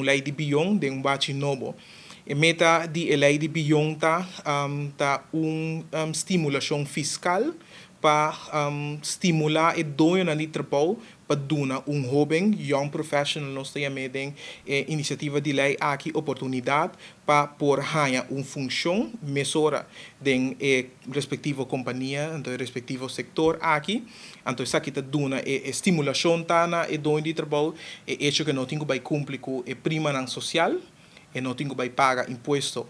lei di biyong de bachi nobo. E meta di lei di biyong ta stimulação fiscal para stimular e doio na trabalho para duna jovem young professional nós temos iniciativa de lei aqui oportunidade para por ganhar função mesora de respectiva companhia então respectivo sector aqui então isso aqui tá duna estimulação tá na doio de trabalho hecho que não tenho vai cumprir com prima não social e não tenho vai pagar imposto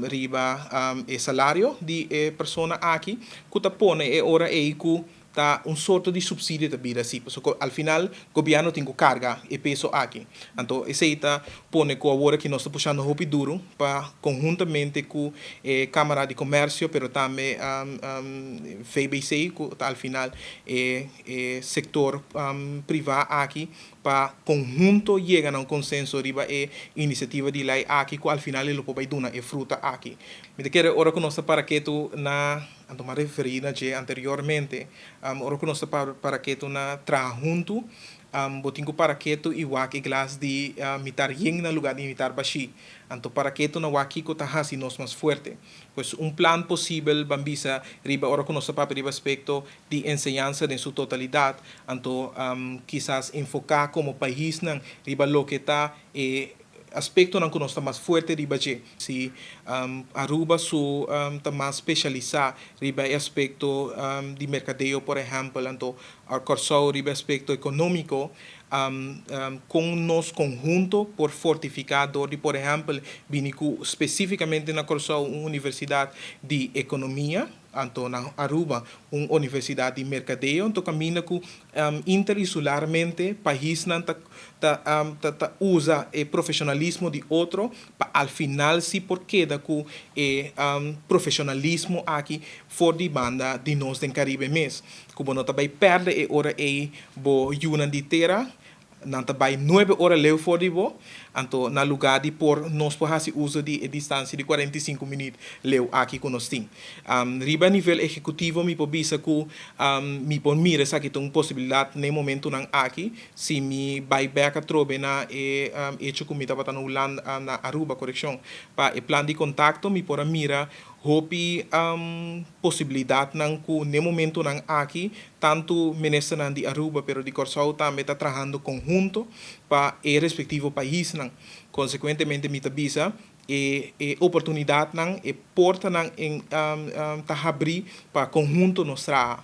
riba salário de persona aqui que tá pone ora que tá sorto de subsídio da vida assim porque al final governo tem que carga e peso aqui então esse está pone que agora que nós estamos puxando hopi duro para conjuntamente com Câmara de Comércio pero também FBC que tá al final sector privado aqui para conjunto llegan a un consenso riba iniciativa de lei aqui que al final ele pode dar fruta aqui. Me quero ora que nós para que tu na ando me referir anteriormente ora que nós para que tu na junto botingo para que tu igual que glass de mitar yeng na lugar de mitar baixi anto para que tu na waki ko tahasi nos mais fuerte pues plan possível bambisa riba ora que nós para riba aspecto de enseñanza en su totalidad anto quizás enfocar como país nan riba lo que está aspecto não conosco mais forte riba je se Aruba su tá mais especializar riba aspecto de mercadeo por exemplo então a Corsao riba aspecto econômico com nos conjunto por fortificador de por exemplo vinicu especificamente na Corsao uma universidade de economia então na Aruba uma universidade de mercadeo então camina com interinsularmente país não usa o profissionalismo de outro para al final se porque da com profissionalismo aqui for de banda de nós do Caribe mês como não também perde e ora bo yunan de terra não também 9 horas leu for de bo então na lugar de por nós por fazer uso de distância de 45 minutos leu aqui com nós tem riba nível executivo me pobisa que me por mira essa que tem possibilidade no momento não aqui se me vai back a trobe na hecho que me estava no land na Aruba correção para o plano de contato me por mira hopi possibilidade não que no momento não aqui tanto ministro não de Aruba pero de Corsao também está trabalhando conjunto para o respectivo país não consequentemente me tabisa oportunidade não porta não em tá abrir para conjunto nos tra